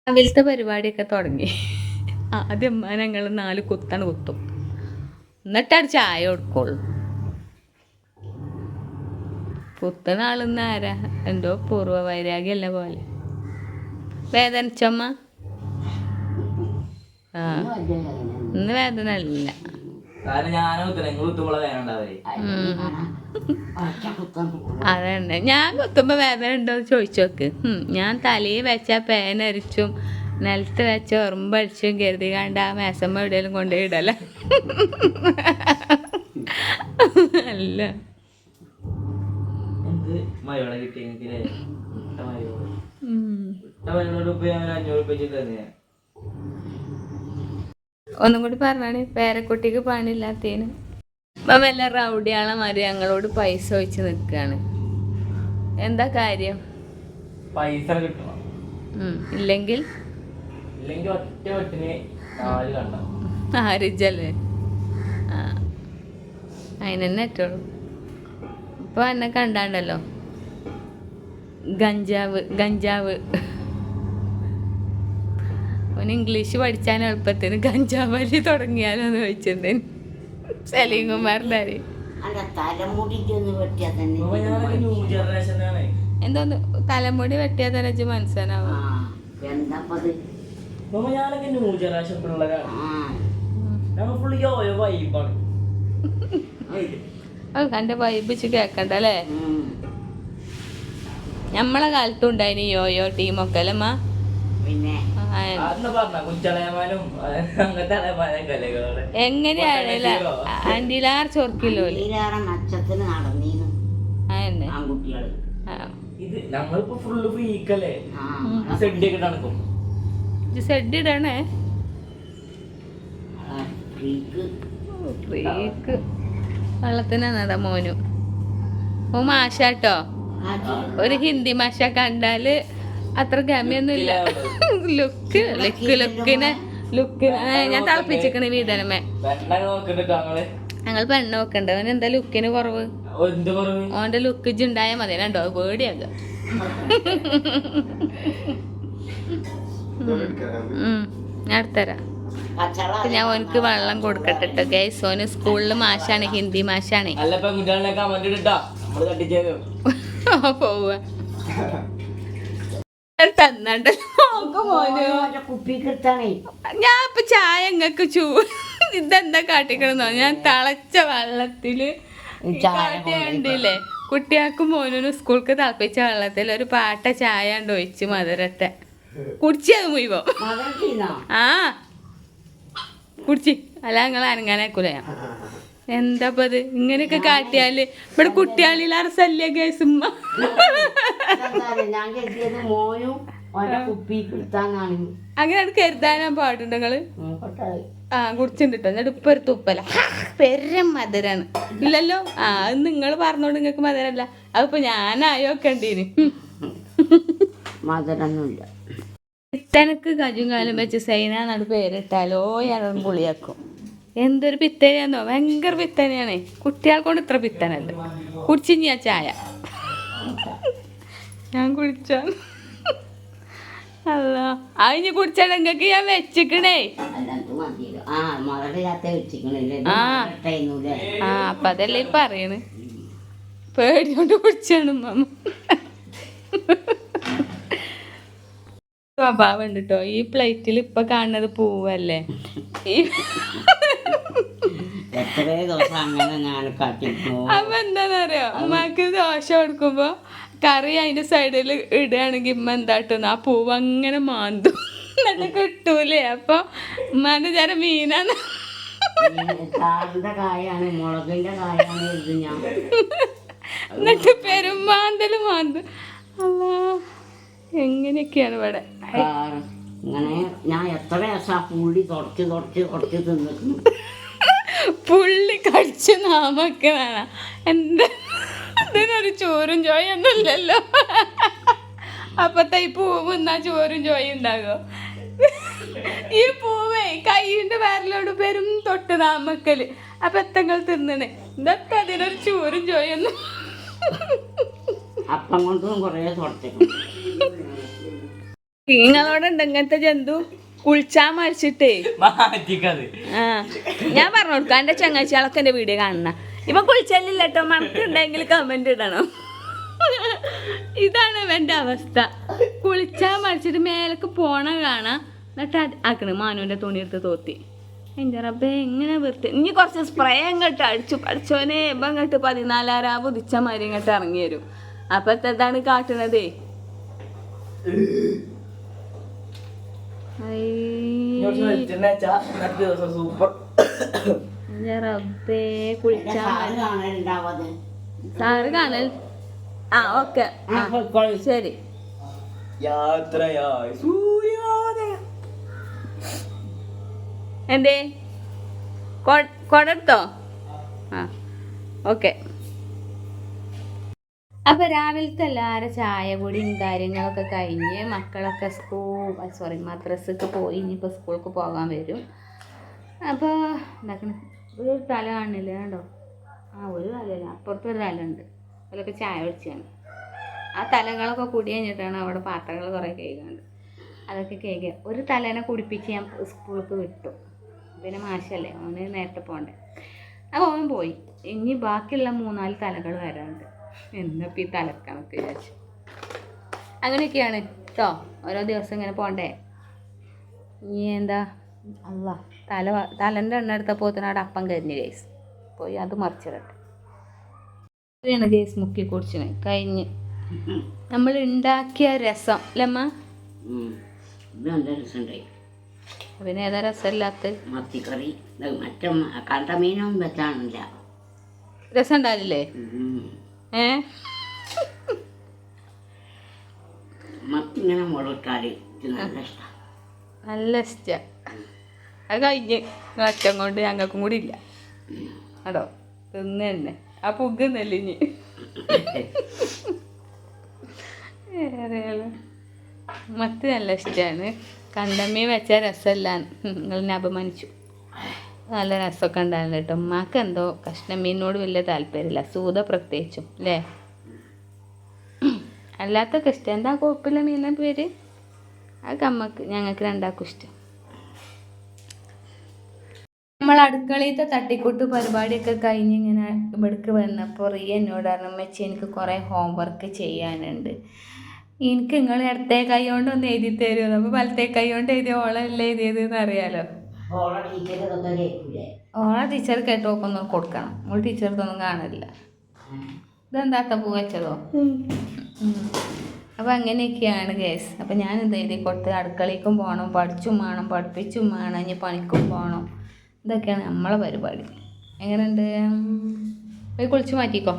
രാവിലത്തെ പരിപാടിയൊക്കെ തുടങ്ങി. ആദ്യം ഞങ്ങൾ 4 കുത്താണ് കുത്തും, എന്നിട്ടാണ് ചായ കൊടുക്കുള്ളൂ. കുത്തുന്ന ആളെന്ന് ആരാ, എന്തോ പൂർവ്വ വൈരാഗ്യമല്ല പോലെ. വേദനിച്ചമ്മ? ആ, ഇന്ന് വേദന അല്ല. അതന്നെ, ഞാൻ കുത്തുമ്പോ വേദന ഉണ്ടോന്ന് ചോദിച്ചു നോക്ക്. ഞാൻ തലയിൽ വെച്ച പേനരിച്ചും നിലത്ത് വെച്ച ഉറുമ്പടിച്ചും കരുതി കണ്ട ആ മേസമ്മ എവിടെയെങ്കിലും കൊണ്ടുപോയി ഇടല. അല്ല, ഒന്നും കൂടി പറഞ്ഞാണ്. പേരക്കുട്ടിക്ക് പണിയില്ലാത്തതിന് ഇപ്പം വല്ല റൗഡിയാളമാര് ഞങ്ങളോട് പൈസ വെച്ച് നിൽക്കുകയാണ്. എന്താ കാര്യം? പൈസ കിട്ടണം. ഇല്ലെങ്കിൽ ആരിജല്ലേ? ആ, അതിനെന്നെ ഏറ്റോളൂ. ഇപ്പൊ എന്നെ കണ്ടാണ്ടല്ലോ, ഗഞ്ചാവ് ഓന് ഇംഗ്ലീഷ് പഠിച്ചാൻ എളുപ്പത്തിന് ഗഞ്ചാവ് വലി തുടങ്ങിയാലോന്ന് ചോദിച്ചെന്തേന് സലീംകുമാറിന്റെ എന്തോന്ന് തലമുടി വെട്ടിയാ തന്നെ മനസ്സിലാവും. എന്റെ വൈബ് കേക്കണ്ടല്ലേ? നമ്മളെ കാലത്തും ഉണ്ടായിന് യോയോ ടീമൊക്കെ അല്ലമ്മ. എങ്ങനെയാണല്ലേ ആന്റിലാർ ചൊർക്കില്ലോ സെഡ് ഇടണേ. വെള്ളത്തിനാണടാ മോനു. ഓ മാഷാട്ടോ, ഒരു ഹിന്ദി മാഷ കണ്ടാല് അത്ര ഗമ്യൊന്നുമില്ല. ലുക്കിന് ഞാൻ തിളപ്പിച്ചിക്കണ വീതനമേ. ഞങ്ങൾ പെണ്ണ് നോക്കണ്ട. അവൻ എന്താ ലുക്കിന് കുറവ്? ഓന്റെ ലുക്ക് ഉണ്ടായാ മതി. രണ്ടോ പേടിയാക. ഞാൻ എടുത്തരാം. ഞാൻ ഓനക്ക് വെള്ളം കൊടുക്കട്ടെ ഗൈസ്. ഓന് സ്കൂളില് മാഷാണ്, ഹിന്ദി മാഷാണ്. പോവുക ഞാൻ ഇപ്പൊ ചായ ഇങ്ങക്ക് ഇതെന്താ കാട്ടിക്കണെന്നോ? ഞാൻ തിളച്ച വെള്ളത്തില് കാട്ടിയണ്ടില്ലേ, കുട്ടിയാക്കും മോനും സ്കൂൾക്ക് തിളപ്പിച്ച വെള്ളത്തിൽ ഒരു പാട്ട ചായ ഉണ്ട് ഒഴിച്ച് മധുരട്ടെ കുടിച്ചത് മുഴുവോ. ആ കുടിച്ച്, അല്ല നിങ്ങൾ അനങ്ങാനാക്കൂല. എന്താപ്പ അത് ഇങ്ങനെയൊക്കെ കാട്ടിയാല് ഇവിടെ കുട്ടികളിലാറ് ശല്യ കേസുമ്മ. അങ്ങനെ കരുതാനാ പാടുണ്ട് നിങ്ങള്. ആ കുടിച്ചിട്ടോ. എന്നിട്ട് ഇപ്പൊ ഒരു തുപ്പല പെരും മധുരാണ്. ഇല്ലല്ലോ? ആ അത് നിങ്ങൾ പറഞ്ഞോണ്ട് നിങ്ങൾക്ക് മധുരല്ല. അതിപ്പോ ഞാനായോക്കണ്ടീന്. മധുരൊന്നുമില്ല. പിത്തനക്ക് കജും കാലും വെച്ച് സൈനാന്നാണ് പേരിട്ടാലോ ഇളം പുളിയാക്കും. എന്തൊരു പിത്തനെയാന്നോ, ഭയങ്കര പിത്തനെയാണ്. കുട്ടികൾ കൊണ്ട് ഇത്ര പിത്തനല്ല. കുടിച്ചിഞ്ഞ ചായ ഞാൻ കുടിച്ച അല്ല അതിന് കുടിച്ചാൽ നിങ്ങൾക്ക് ഞാൻ വെച്ചിക്കണേ. ആ അപ്പൊ അതല്ലേ പറയണ്. പേടിയോണ്ട് കുടിച്ചാണ് മമ്മ. സ്വഭാവം ഉണ്ട് കേട്ടോ. ഈ പ്ലേറ്റിൽ ഇപ്പൊ കാണുന്നത് പൂവല്ലേ? അപ്പൊ എന്താന്നറിയോ, ഉമ്മാക്ക് ദോശ കൊടുക്കുമ്പോ കറി അതിന്റെ സൈഡിൽ ഇടുകയാണെങ്കിൽ ഉമ്മ എന്താട്ടുന്ന ആ പൂവ് അങ്ങനെ മാന്തും. എന്നിട്ട് കിട്ടൂലേ? അപ്പൊ ഉമ്മാന്റെ ചേര മീനാന്ന്. എന്നിട്ട് പെരുമാന്തല് മാന്തും. അല്ലാ, എങ്ങനെയൊക്കെയാണ് ഇവിടെ. ഞാൻ എത്ര പുള്ളി തുടച്ച് തിന്നിരുന്നു. പുള്ളി കടിച്ച് നാമൊക്കെയാണ്. എന്താ ഇതിനൊരു ചോറും ചോയൊന്നും ഇല്ലല്ലോ. അപ്പത്തെ ഈ പൂവ് എന്നാ ചോറും ചോയും ഉണ്ടാകോ? ഈ പൂവേ കൈയിന്റെ വിരലോട് പെരും തൊട്ട് നാമക്കല്. അപ്പൊ എത്തങ്ങൾ തിന്നണേ. ഇതൊക്കെ അതിനൊരു ചോറും ചോയൊന്നും. അപ്പം കൊണ്ടും കുറേ തുടച്ചു. നിങ്ങളോടുണ്ട് ഇങ്ങനത്തെ ജന്തു കുളിച്ചാ മരിച്ചിട്ടേ മാറ്റിക്കത്. ആ ഞാൻ പറഞ്ഞു കൊടുക്കാം എൻ്റെ ചങ്ങാഴ്ചകളൊക്കെ എൻ്റെ വീഡിയോ കാണുന്ന ഇപ്പൊ കുളിച്ചല്ലില്ല കേട്ടോ മണക്കുണ്ടെങ്കിൽ കമന്റ് ഇടണം. ഇതാണ് എൻ്റെ അവസ്ഥ. കുളിച്ചാ മരിച്ചിട്ട് മേലേക്ക് പോണ കാണാം എന്നിട്ട് ആക്കണ് മാനുവിൻ്റെ തുണി എടുത്ത് തോത്തി. എൻ്റെ റബ്ബേ എങ്ങനെ വൃത്തി. ഇനി കുറച്ച് സ്പ്രേ അങ്ങോട്ട് അടിച്ചു പഠിച്ചോനെ ഇപ്പം അങ്ങോട്ട് 14 ഉദിച്ച മാതിരി ഇങ്ങോട്ട് ഇറങ്ങി വരും. അപ്പത്തെ ഇതാണ് കാട്ടുന്നതേ. സൂപ്പർ. എൻ്റെ റബ്ബേ കുളിച്ചാ സാറ് കാണൽ. ആ ഓക്കെ ശരി. യാത്രയായി സൂര്യോദയം. എന്തേ കൊടത്തോ? ആ ഓക്കെ. അപ്പൊ രാവിലത്തെ എല്ലാവരും ചായ കുടിയും കാര്യങ്ങളൊക്കെ കഴിഞ്ഞ് മക്കളൊക്കെ മദ്രസക്ക് പോയി. ഇനിയിപ്പോൾ സ്കൂൾക്ക് പോകാൻ വരും. അപ്പോൾ എന്താക്കണം ഒരു തല കാണില്ല കേട്ടോ. ആ ഒരു തലയില്ല, അപ്പുറത്തൊരു തല ഉണ്ട്. അതിലൊക്കെ ചായ ഒഴിച്ചാണ്. ആ തലകളൊക്കെ കുടി കഴിഞ്ഞിട്ടാണ് അവിടെ പാത്രങ്ങൾ കുറേ കേൾക്കുന്നുണ്ട്. അതൊക്കെ കേൾക്കുക. ഒരു തലേനെ കുടിപ്പിച്ച് ഞാൻ സ്കൂൾക്ക് വിട്ടു. പിന്നെ മാഷല്ലേ, അവന് നേരത്തെ പോകണ്ടേ. അപ്പോൾ അവൻ പോയി. ഇനി ബാക്കിയുള്ള 3-4 തലകൾ വരാനുണ്ട്. എന്നപ്പോൾ ഈ തലക്കണക്ക് വിചാരിച്ചു. അങ്ങനെയൊക്കെയാണ് കേട്ടോ ഓരോ ദിവസം ഇങ്ങനെ പോകണ്ടേ. ഇനി എന്താ അല്ല തലൻ്റെ എണ്ണ എടുത്തപ്പോൾ അവിടെ അപ്പം കരിഞ്ഞ് കേസ് പോയി. അത് മറിച്ചിടട്ടെ. ഇത്രയാണ് കേസ് മുക്കി കുടിച്ചിന് കഴിഞ്ഞ്. നമ്മൾ ഉണ്ടാക്കിയ രസം അല്ലമ്മ? നല്ല രസമുണ്ടായി. പിന്നെ ഏതാ രസമില്ലാത്ത? മത്തിക്കറി മറ്റേ കണ്ട മീനും വെച്ചാണില്ല. രസം ഉണ്ടാവില്ലേ? മത്തി ഇങ്ങനെ മുളകിട്ടാല് നല്ല ഇഷ്ടം. നല്ല ഇഷ്ടം. അത് കഴിഞ്ഞ് അച്ഛൻ കൊണ്ട് ഞങ്ങൾക്കും കൂടി ഇല്ല കേട്ടോ. തിന്ന് തന്നെ ആ പുകുന്നല്ലേ ഇനി. മത്തി നല്ല ഇഷ്ടമാണ്. കണ്ടമ്മീൻ വെച്ചാൽ രസമല്ല നിങ്ങളെന്നെ അപമാനിച്ചു. നല്ല രസമൊക്കെ ഉണ്ടായിരുന്നു കേട്ടോ. ഉമ്മാക്ക് എന്തോ കഷ്ണമീനോട് വലിയ താല്പര്യമില്ല, സൂത പ്രത്യേകിച്ചും അല്ലേ. അല്ലാത്തൊക്കെ ഇഷ്ടം. എന്താ കുഴപ്പമില്ല മീനിൻ്റെ പേര്? അതൊക്കെ ഞങ്ങൾക്ക് രണ്ടാൾക്കും ഇഷ്ടം. നമ്മൾ അടുക്കളയിലത്തെ തട്ടിക്കൂട്ട് പരിപാടിയൊക്കെ കഴിഞ്ഞ് ഇങ്ങനെ ഇവിടേക്ക് വന്നപ്പോൾ റിയ എന്നോട് പറഞ്ഞു, അമ്മച്ചി എനിക്ക് കുറേ ഹോംവർക്ക് ചെയ്യാനുണ്ട്, എനിക്ക് നിങ്ങൾ ഇടത്തെ കൈ കൊണ്ട് ഒന്ന് എഴുതി തരുമോ? അപ്പോൾ വലത്തെ കൈ കൊണ്ട് എഴുതിയ ഓളല്ലേ എഴുതിയതെന്ന് അറിയാലോ. ഓളെ ടീച്ചർ കേട്ടോക്കെ ഒന്ന് കൊടുക്കണം. ഓൾ ടീച്ചർക്കൊന്നും കാണില്ല. ഇതെന്താ പൂ വെച്ചതോ? അപ്പോൾ അങ്ങനെയൊക്കെയാണ് കേസ്. അപ്പോൾ ഞാൻ ഇത് എഴുതി കൊടുത്ത് അടുക്കളയ്ക്കും പോകണം, പഠിച്ചും വേണം, പഠിപ്പിച്ചും വേണം, ഇനി പണിക്കും പോകണം. ഇതൊക്കെയാണ് നമ്മളെ പരിപാടി. എങ്ങനെയുണ്ട്? പോയി കുളിച്ച് മാറ്റിക്കോ.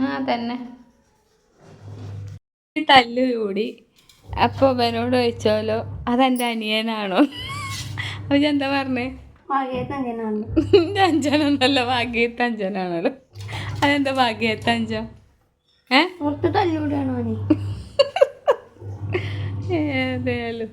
ആ തന്നെ തല്ല് കൂടി. അപ്പോൾ അവനോട് ചോദിച്ചാലോ അതെൻ്റെ അനിയനാണോ? അപ്പോൾ ഞാൻ എന്താ പറഞ്ഞേ? എൻ്റെ അഞ്ചനൊന്നല്ല, ഭാഗ്യത്തെ അഞ്ചനാണല്ലോ. അതെന്താ ഭാഗ്യത്തെ അഞ്ചൻ? ഏതായാലും